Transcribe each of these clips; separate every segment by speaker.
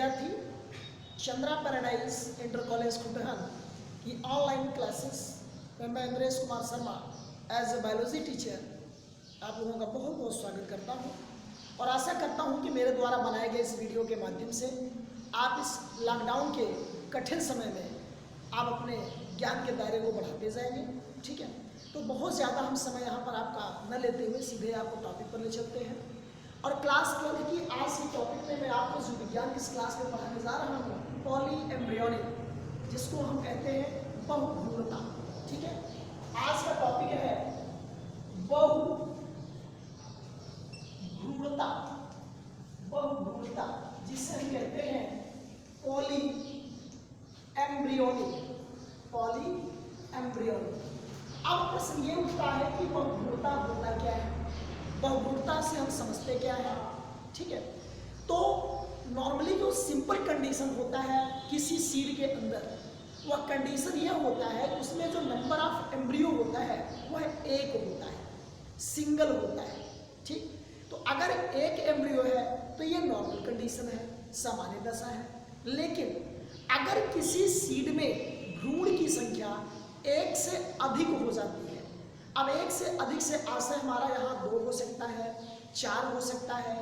Speaker 1: विद्यार्थी, Chandra paradise inter college Khutahan की online classes में मैं Indresh Kumar Sharma as a biology teacher आप लोगों का बहुत बहुत स्वागत करता हूं और आशा करता हूं कि मेरे द्वारा बनाए गए इस वीडियो के माध्यम से आप इस लॉकडाउन के कठिन समय में आप अपने ज्ञान के दायरे को बढ़ाते जाएंगे। ठीक है, तो बहुत ज़्यादा हम समय यहाँ पर आपका न लेते हुए सीधे आपको टॉपिक पर ले चलते हैं। और क्लास 12 की आज के टॉपिक में मैं आपको जीव विज्ञान की इस क्लास में पढ़ाने जा रहा हूँ पॉली एम्ब्रियोनिक, जिसको हम कहते हैं बहुभ्रूणता। ठीक है, आज का टॉपिक है बहुभ्रूणता, बहुभ्रूणता जिसे हम कहते हैं पॉली एम्ब्रियोनिक, पॉली एम्ब्रियोनिक। अब प्रश्न ये उठता है कि बहुभ्रूणता होता क्या है, बहुभ्रूणता से हम समझते क्या है। ठीक है, तो नॉर्मली जो सिंपल कंडीशन होता है किसी सीड के अंदर, वह कंडीशन यह होता है उसमें जो नंबर ऑफ एम्ब्रियो होता है वह एक होता है, सिंगल होता है। ठीक, तो अगर एक एम्ब्रियो है तो ये नॉर्मल कंडीशन है, सामान्य दशा है। लेकिन अगर किसी सीड में भ्रूण की संख्या एक से अधिक हो जाती है, अब एक से अधिक से आशय हमारा यहाँ 2 हो सकता है, 4 हो सकता है,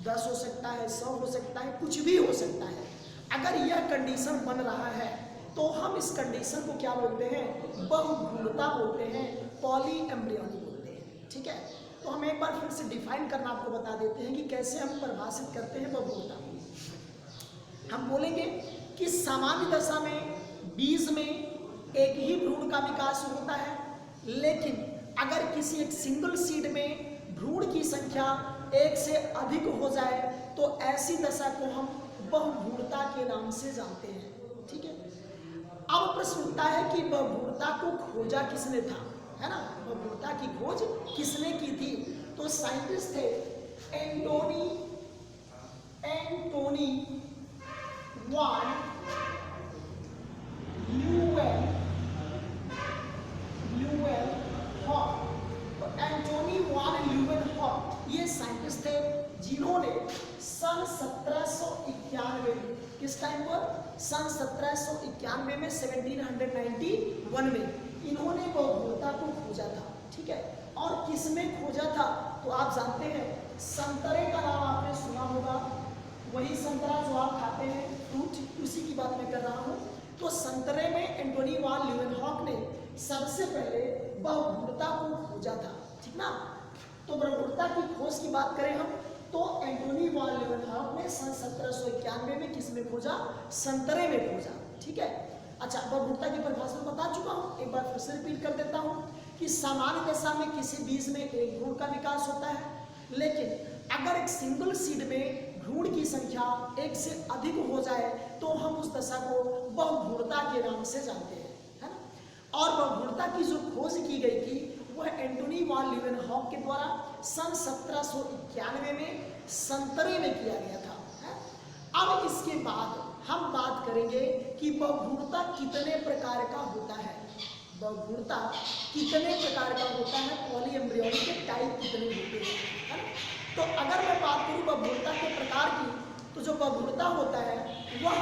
Speaker 1: 10 हो सकता है, 100 हो सकता है, कुछ भी हो सकता है। अगर यह कंडीशन बन रहा है तो हम इस कंडीशन को क्या बोलते हैं, बहुभ्रूणता बोलते हैं, पॉली एम्ब्रियोनिक बोलते हैं। ठीक है, तो हम एक बार फिर से डिफाइन करना आपको बता देते हैं कि कैसे हम परिभाषित करते हैं बहुभ्रूणता को। हम बोलेंगे कि सामान्य दशा में बीज में एक ही भ्रूण का विकास होता है, लेकिन अगर किसी एक सिंगल सीड में भ्रूण की संख्या एक से अधिक हो जाए तो ऐसी दशा को हम बहुभ्रूणता के नाम से जानते हैं। ठीक है, अब प्रश्न उठता है कि बहुभ्रूणता को खोजा किसने था, है ना, बहुभ्रूणता की खोज किसने की थी। तो साइंटिस्ट थे एंटोनी वान ल्यूवेनहॉक। तो एंटोनी वान ल्यूवेनहॉक ये साइंटिस्ट थे जिन्होंने सन 1791 में, किस टाइम पर, सन 1791 में 1791 में इन्होंने बहुभ्रूणता को खोजा था। ठीक है, और किसमें खोजा था, तो आप जानते हैं संतरे का नाम आपने सुना होगा, वही संतरा जो आप खाते हैं, फ्रूट, उसी की बात मैं कर रहा हूँ। तो संतरे में एंटोनी वान ल्यूवेनहॉक ने सबसे पहले बहुभ्रूणता को खोजा था। ठीक ना, तो बहुभ्रूणता की खोज की बात करें हम तो एंटोनी वान ल्यूवेनहॉक ने सन 1791 में किसमें खोजा, संतरे में खोजा। ठीक है, अच्छा, बहुभ्रूणता की परिभाषा बता चुका हूँ, एक बार फिर से रिपीट कर देता हूँ कि सामान्य दशा में किसी बीज में एक भ्रूण का विकास होता है, लेकिन अगर एक सिंगल सीड में भ्रूण की संख्या एक से अधिक हो जाए तो हम उस दशा को बहुभ्रूणता के नाम से जानते हैं, है ना। और बहुभ्रूणता की जो खोज की गई थी वह एंटोनी वान ल्यूवेनहॉक के द्वारा सन 1791 में संतरे में किया गया था, है? अब इसके बाद हम बात करेंगे कि बहुभ्रूणता कितने प्रकार का होता है, बहुभ्रूणता कितने प्रकार का होता है, पॉली एम्ब्रियोनिक के टाइप कितने होते हैं, है ना। तो अगर मैं बात करूं बहुभ्रूणता के प्रकार की, तो जो बहुभ्रूणता होता है वह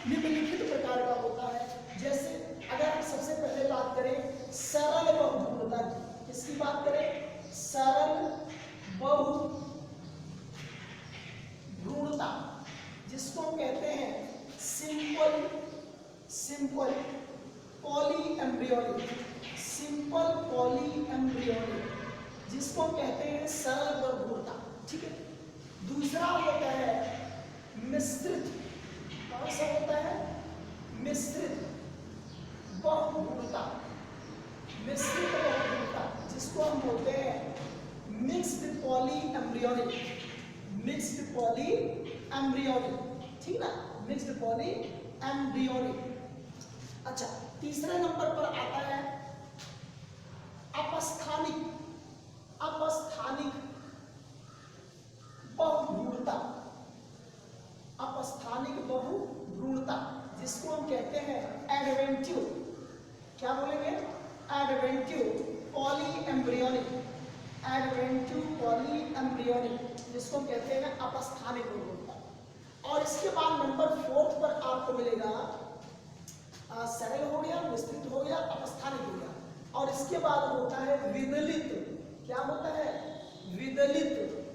Speaker 1: निम्नलिखित प्रकार का होता है। जैसे अगर हम सबसे पहले बात करें सरल बहुभ्रूणता की, किसकी बात करें, सरल बहुभ्रूणता, जिसको कहते हैं simple poly embryonic, simple poly embryonic, जिसको कहते हैं सरल बहुभ्रूणता। ठीक है, दूसरा होता है मिश्रित, कौन सा होता है, मिश्रित बहुभ्रूणता, मिश्रित बहुभ्रूणता, जिसको हम बोलते हैं mixed poly embryonic, mixed poly embryonic. ठीक ना, मिक्स्ड पॉली एम्ब्रियोनिक। अच्छा, तीसरे नंबर पर आता है अपस्थानिक बहुभ्रूणता, अपस्थानिक बहुभ्रूणता, जिसको हम कहते हैं एडवेंटिव, क्या बोलेंगे, adventive poly embryonic, adventive poly embryonic, जिसको हम कहते हैं अपस्थानिक बहुभ्रूणता। और इसके बाद नंबर 4 आपको मिलेगा सरल हो गया, मिश्रित हो गया, अपस्थानिक हो गया, और इसके बाद होता है विदलित। क्या होता है? विदलित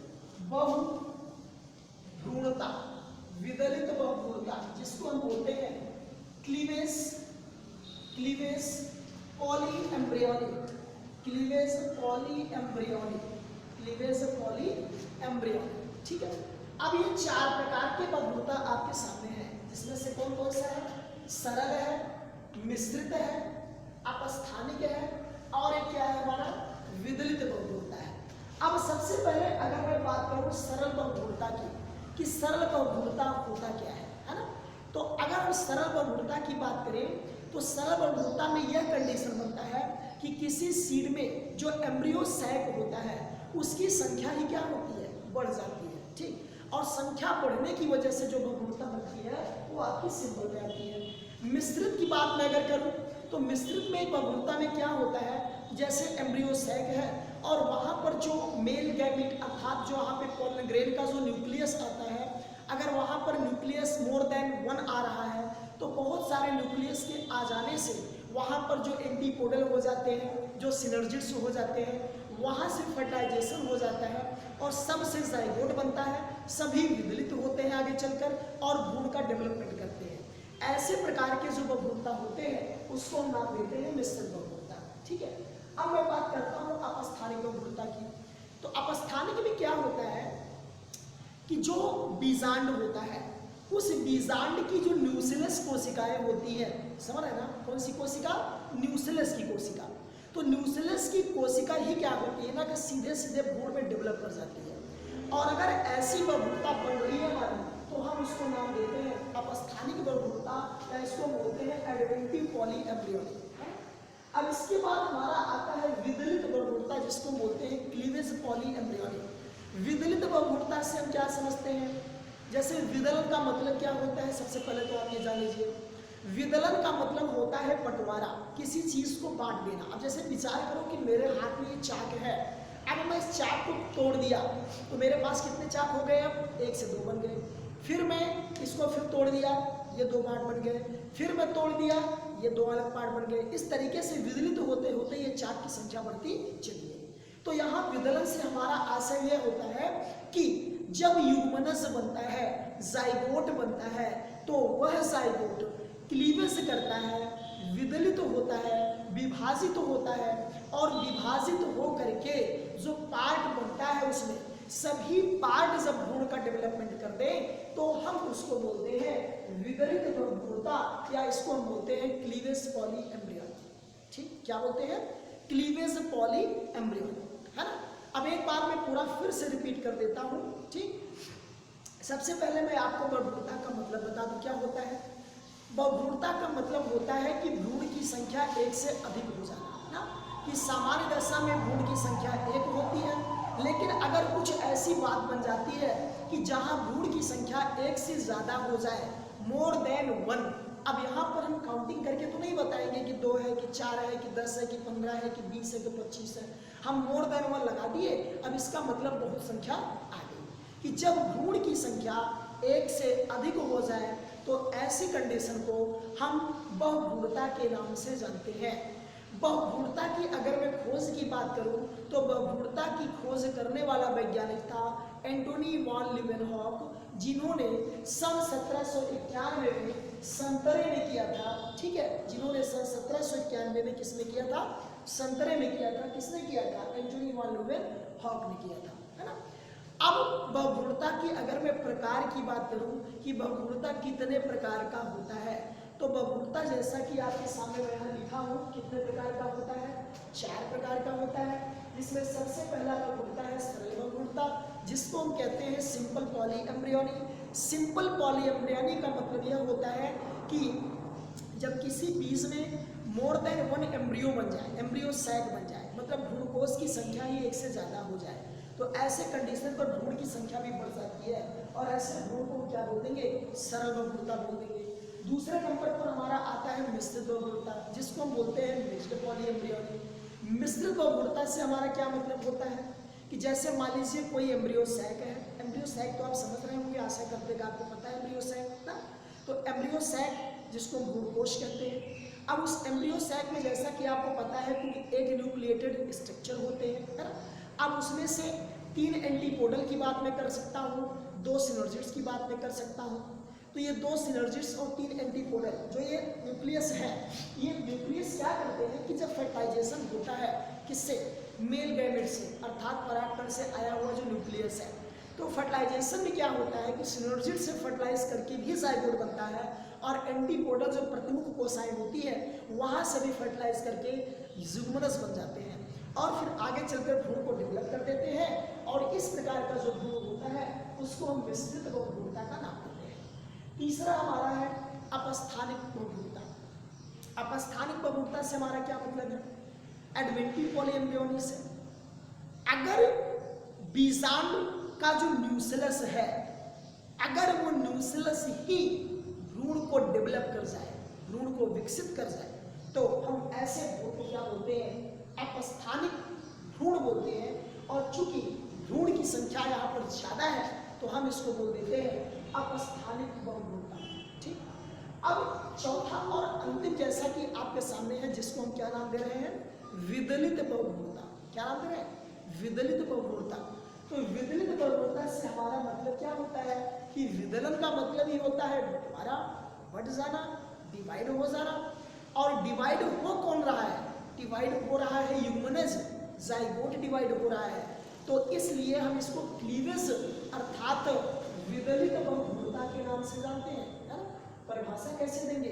Speaker 1: बहुभ्रूणता। विदलित बहुभ्रूणता जिसको हम बोलते हैं क्लीवेज पॉलीएम्ब्रियोनिक। क्लीवेज पॉलीएम्ब्रियोनिक। ठीक है। अब ये 4 प्रकार के बहुभ्रूणता आपके सामने हैं, जिसमें से कौन कौन सा है? सरल है, मिश्रित है, अपस्थानिक है, और एक क्या है हमारा? विदलित बहुभ्रूणता है। अब सबसे पहले अगर मैं बात करूं सरल बहुभ्रूणता की, कि सरल बहुभ्रूणता होता क्या है ना? तो अगर हम सरल बहुभ्रूणता की बात करें तो सरल बहुभ्रूणता में यह कंडीशन बनता है कि किसी सीड में जो एम्ब्रियो सैक होता है उसकी संख्या ही क्या होती है? बढ़ जाती है। ठीक। और संख्या बढ़ने की वजह से जो बहुभ्रूणता बनती है वो आपकी सिंबल में आती है। मिश्रित की बात मैं अगर करूं तो मिश्रित में बहुभ्रूणता में क्या होता है? जैसे एम्ब्रियो सैक है और वहां पर जो मेल गैमेट अर्थात जो वहां पे पोलन ग्रेन का जो न्यूक्लियस आता है, अगर वहां पर न्यूक्लियस मोर देन 1 आ रहा है तो बहुत सारे न्यूक्लियस के आ जाने से वहां पर जो एंटीपोडल हो जाते हैं, जो सिनर्जिड्स हो जाते हैं, वहां से फर्टाइजेशन हो जाता है और सबसे जाइगोट बनता है, सभी विदलित होते हैं आगे चलकर और भ्रूण का डेवलपमेंट करते हैं। ऐसे प्रकार के जो बहुभ्रूणता होते हैं उसको हम नाम देते हैं मिश्रित बहुभ्रूणता। ठीक है। अब मैं बात करता हूं अपस्थानिक बहुभ्रूणता की। तो अपस्थानिक में क्या होता है कि जो बीजांड होता है उस बीजांड की जो न्यूक्लियस कोशिकाएं होती है, समझ रहे ना? कौन सी कोशिका? न्यूक्लियस की कोशिका। तो न्यूक्लियस की कोशिका ही क्या होती है ना कि सीधे सीधे भ्रूण में डेवलप कर जाती है। और अगर ऐसी बहुभ्रूणता बन रही है हमारी तो हम उसको नाम देते हैं अपस्थानिक बहुभ्रूणता, या इसको बोलते हैं एडवेंटिव पॉलीएम्ब्रियोनिक। अब इसके बाद हमारा आता है विदलित बहुभ्रूणता, जिसको बोलते हैं क्लीवेज पॉलीएम्ब्रियोनिक। विदलित बहुभ्रूणता से हम क्या समझते हैं? जैसे विदलन का मतलब क्या होता है? सबसे पहले तो आप ये जान लीजिए, विदलन का मतलब होता है बंटवारा, किसी चीज को बांट देना। अब जैसे विचार करो कि मेरे हाथ में ये चाक है, अब मैं इस चाक को तोड़ दिया तो मेरे पास कितने चाक हो गए? अब 1 से 2 बन गए। फिर मैं इसको फिर तोड़ दिया, ये 2 पार्ट बन गए। फिर मैं तोड़ दिया, ये 2 अलग पार्ट बन गए। इस तरीके से विदलित होते होते ये चाक की संख्या बढ़ती चली गई। तो यहाँ विदलन से हमारा आशय यह होता है कि जब युग्मनज बनता है, जाइगोट बनता है, तो वह जाइगोट क्लीवेज करता है, विदलित होता है, विभाजित होता है, और विभाजित हो करके जो पार्ट बनता है उसमें सभी पार्ट जब भ्रूण का डेवलपमेंट कर दे तो हम उसको बोलते हैं विदलित बहुभ्रूणता, या इसको हम बोलते हैं क्लीवेज पॉलीएम्ब्रियोनिक। ठीक। क्या बोलते हैं? क्लीवेज पॉलीएम्ब्रियोनिक, है ना? अब एक बार मैं पूरा फिर से रिपीट कर देता हूं। ठीक। सबसे पहले मैं आपको बहुभ्रूणता का मतलब बता दूं क्या होता है। बहुभ्रूणता का मतलब होता है कि भ्रूण की संख्या 1 से अधिक हो जाना, ना कि सामान्य दशा में भ्रूण की संख्या 1 होती है, लेकिन अगर कुछ ऐसी बात बन जाती है कि जहां भ्रूण की संख्या 1 से ज्यादा हो जाए, मोर देन 1। अब यहाँ पर हम काउंटिंग करके तो नहीं बताएंगे कि 2 है कि 4 है कि 10 है कि 15 है कि 20 है कि 25 है, हम मोर देन 1 लगा दिए। अब इसका मतलब बहुत संख्या आ गई कि जब भ्रूण की संख्या 1 से अधिक हो जाए तो ऐसी कंडीशन को हम बहुभ्रूणता के नाम से जानते हैं। बहुभ्रूणता की अगर मैं खोज की बात करूं तो बहुभ्रूणता की खोज करने वाला वैज्ञानिक था एंटोनी वॉन लीवेनहॉक, जिन्होंने सन 1791 में संतरे में किया था। ठीक है। जिन्होंने सन 1791 में किसमें किया था? संतरे में किया था। किसने किया था? एंटोनी वॉन लीवेनहॉक ने किया था, है ना? अब बहुभ्रूणता की अगर मैं प्रकार की बात करूं कि बहुभ्रूणता कितने प्रकार का होता है, तो बहुभ्रूणता जैसा कि आपके सामने मैं यहाँ लिखा हूँ कितने प्रकार का होता है? 4 प्रकार का होता है, जिसमें सबसे पहला बहुभ्रूणता है सरल बहुभ्रूणता, जिसको हम कहते हैं सिंपल पॉलीएम्ब्रियोनिक। सिंपल पॉलीएम्ब्रियोनिक का मतलब यह होता है कि जब किसी बीज में मोर देन 1 एम्ब्रियो बन जाए, एम्ब्रियो सैक बन जाए, मतलब भ्रूणकोश की संख्या ही 1 से ज्यादा हो जाए, तो ऐसे कंडीशन पर भ्रूण की संख्या भी बढ़ जाती है और ऐसे भ्रूण को क्या बोल देंगे? सरल बहुभ्रूणता बोल देंगे। दूसरे नंबर पर हमारा आता है मिश्रित बहुभ्रूणता, जिसको हम बोलते हैं मिक्स्ड पॉलीएम्ब्रियोनिक। मिश्रित बहुभ्रूणता से हमारा क्या मतलब होता है कि जैसे मान लीजिए कोई एम्ब्रियो सैक है। एम्ब्रियो सैक तो आप समझ रहे होंगे, आशा करते हैं आपको पता है एम्ब्रियो सैक ना। तो एम्ब्रियो एम्ब्रियो सैक जिसको हम भ्रूण कोश कहते हैं। अब उस एम्ब्रियो सैक में जैसा कि आपको पता है कि 8 न्यूक्लिएटेड स्ट्रक्चर होते हैं, है ना। अब उसमें से 3 एंटीपोडल की बात मैं कर सकता हूँ, 2 सिनर्जिड्स की बात मैं कर सकता हूँ। तो ये 2 सिनर्जिड्स और 3 एंटीपोडल जो ये न्यूक्लियस है, ये न्यूक्लियस क्या करते हैं कि जब फर्टिलाइजेशन होता है किससे, मेल गैमेट से, अर्थात परागकण से आया हुआ जो न्यूक्लियस है, तो फर्टिलाइजेशन में क्या होता है कि सिनर्जिड से फर्टिलाइज करके भी जाइगोट बनता है और एंटीपोडल जो प्रतिमुख कोशिकाएं होती है वहां से भी फर्टिलाइज करके ज़ुगोमनस बन जाते हैं और फिर आगे चलकर भ्रूण को डेवलप कर देते हैं। और इस प्रकार का जो भ्रूण होता है उसको हम मिश्रित बहुभ्रूणता का नाम देते हैं। तीसरा हमारा है अपस्थानिक बहुभ्रूणता। अपस्थानिक बहुभ्रूणता से हमारा क्या मतलब है, एडवेंटिव पॉलीएम्ब्रियोनी से अगर बीजांड का जो न्यूक्लियस है, अगर वो न्यूक्लियस ही भ्रूण को डेवलप कर जाए, भ्रूण को विकसित कर जाए, तो हम ऐसे भ्रूण को क्या बोलते हैं, अपस्थानिक भ्रूण बोलते हैं। और चूंकि भ्रूण की संख्या यहाँ पर ज्यादा है तो हम इसको बोल देते हैं अपस्थानिक बहुभ्रूणता। ठीक। अब चौथा और अंतिम जैसा कि आपके सामने है, जिसको हम क्या नाम दे रहे हैं, विदलित बहुभ्रूणता। क्या नाम दे रहे हैं, विदलित बहुभ्रूणता। तो विदलित बहुभ्रूणता से हमारा मतलब क्या होता है कि विदलन का मतलब ही होता है बंटवारा, बढ़ जाना, डिवाइड हो जाना। और डिवाइड हो कौन रहा है, डिवाइड हो रहा है यूग्मनज, जाइगोट डिवाइड हो रहा है। तो इसलिए हम इसको क्लीवेज अर्थात विदलित बहुभ्रूणता के नाम से जानते हैं, है ना। परिभाषा कैसे देंगे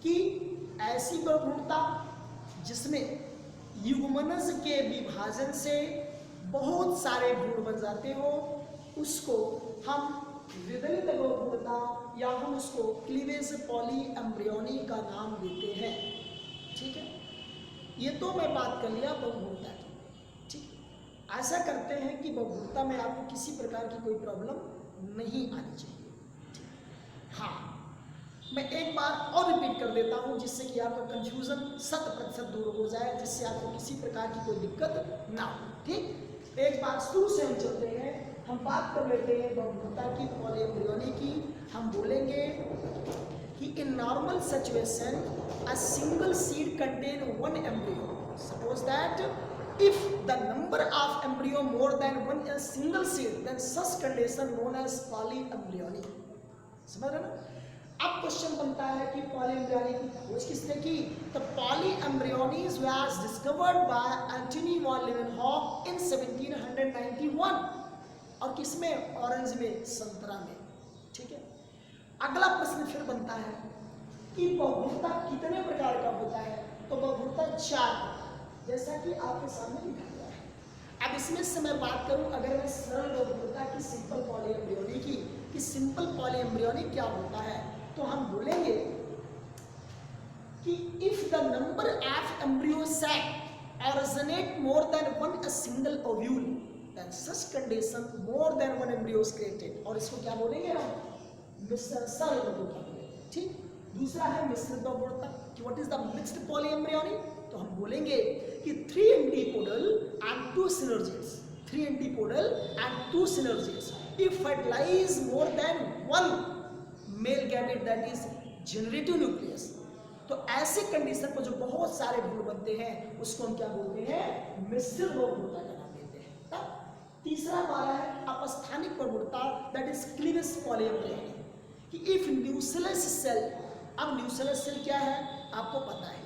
Speaker 1: कि ऐसी बहुभ्रूणता जिसमें युग्मनज के विभाजन से बहुत सारे भ्रूण बन जाते हो, उसको हम विदलित बहुभ्रूणता या हम उसको क्लीवेज पॉलीएम्ब्रियोनी का नाम देते हैं। ठीक है, ये तो मैं बात कर लिया बहुभ्रूणता की। ठीक, ऐसा करते हैं कि बहुभ्रूणता में आपको किसी प्रकार की कोई प्रॉब्लम नहीं आनी चाहिए। हाँ, मैं एक बार और रिपीट कर देता हूँ जिससे कि आपका कंफ्यूजन 100% दूर हो जाए, जिससे आपको किसी प्रकार की कोई दिक्कत ना हो। ठीक, एक बार शुरू से हम चलते हैं, हम बात कर लेते हैं बहुभ्रूणता की, पॉलीएम्ब्रियोनी की। हम बोलेंगे कि in normal situation a single seed contain 1 embryo. Suppose that if the number of embryo more than 1 is single seed, then such condition known as polyembryony. समझ रहे ना। अब क्वेश्चन बनता है कि पॉलीएम्ब्रियोनी की खोज किसने की, तो polyembryony was discovered by Antony von Leeuwenhoek in 1791। और किसमें, ऑरेंज में, संतरा में। ठीक है, अगला प्रश्न फिर बनता है कि बहुभ्रूणता कितने प्रकार का होता है, तो बहुभ्रूणता 4 प्रकार, जैसा कि आपके सामने लिखा गया है। अब इसमें से मैं बात करूं, अगर मैं सरल बहुभ्रूणता की, सिंपल पॉलीएम्ब्रियोनी की, कि सिंपल पॉलीएम्ब्रियोनी क्या होता है, तो हम बोलेंगे कि if the number of embryo sac originate more than one a single ovule, then such condition more than one embryo is created। और इसको क्या बोलेंगे हम, सरल बहुभ्रूणता बोलेंगे। ठीक, दूसरा है मिश्रित बहुभ्रूणता कि what is the mixed polyembryony, तो हम बोलेंगे कि 3 antipodal and 2 synergids, 3 antipodal and 2 synergids if fertilize more than one male gamete that is generative nucleus। तो ऐसे कंडीशन पर जो बहुत सारे भ्रूण बनते हैं उसको हम क्या बोलते हैं, मिश्रित बहुभ्रूणता का नाम देते हैं। तब तीसरा हमारा है अपस्थानिक बहुभ्रूणता, दैट इज क्लीवेज पॉलीएम्ब्रियोनी, कि इफ न्यूक्लियस सेल, अब न्यूक्लियस सेल क्या है आपको पता है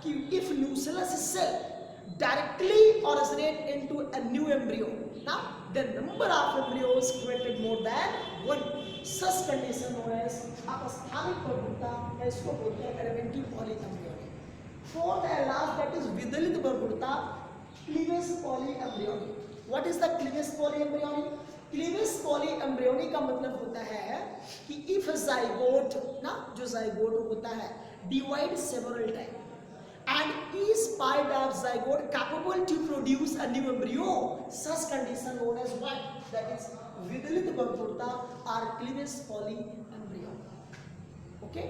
Speaker 1: कि if nucleus cell directly originate into a new embryo, now the number of embryos created more than one, such condition known as अपस्थानिक बहुभ्रूणता, इसको बोलते हैं adventive polyembryony. Fourth and last that is विदलित बहुभ्रूणता, cleavage polyembryony. What is the cleavage polyembryony, cleavage polyembryony का मतलब होता है कि इफ जाइगोट, ना जो जाइगोट होता है, divide several time and each part of zygote capable to produce a new embryo, such condition known as what, that is विदलित बहुभ्रूणता or cleavage polyembryony. Okay,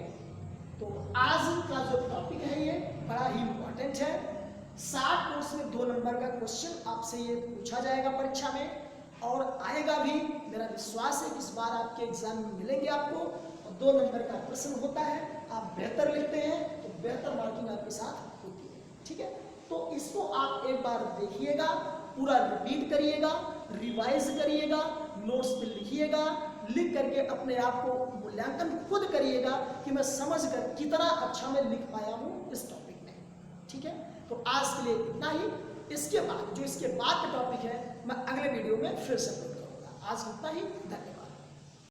Speaker 1: तो आज का जो टॉपिक है ये बड़ा ही इंपॉर्टेंट है। 60 नोट्स में 2 नंबर का क्वेश्चन आपसे ये पूछा जाएगा परीक्षा में, और आएगा भी। मेरा विश्वास है कि इस बार आपके एग्जाम में मिलेंगे आपको, और 2 नंबर का प्रश्न होता है, आप बेहतर लिखते हैं तो बेहतर मार्किंग आपके साथ होती है। ठीक है, तो इसको आप एक बार देखिएगा, पूरा रिपीट करिएगा, रिवाइज करिएगा, नोट्स पे लिखिएगा, लिख करके अपने आप को मूल्यांकन खुद करिएगा कि मैं समझ कर कितना अच्छा मैं लिख पाया हूँ इस टॉपिक में। ठीक है, तो आज के लिए इतना ही। इसके बाद जो इसके बाद का टॉपिक है मैं अगले वीडियो में फिर से अपलोड करूँगा। आज इतना ही, धन्यवाद।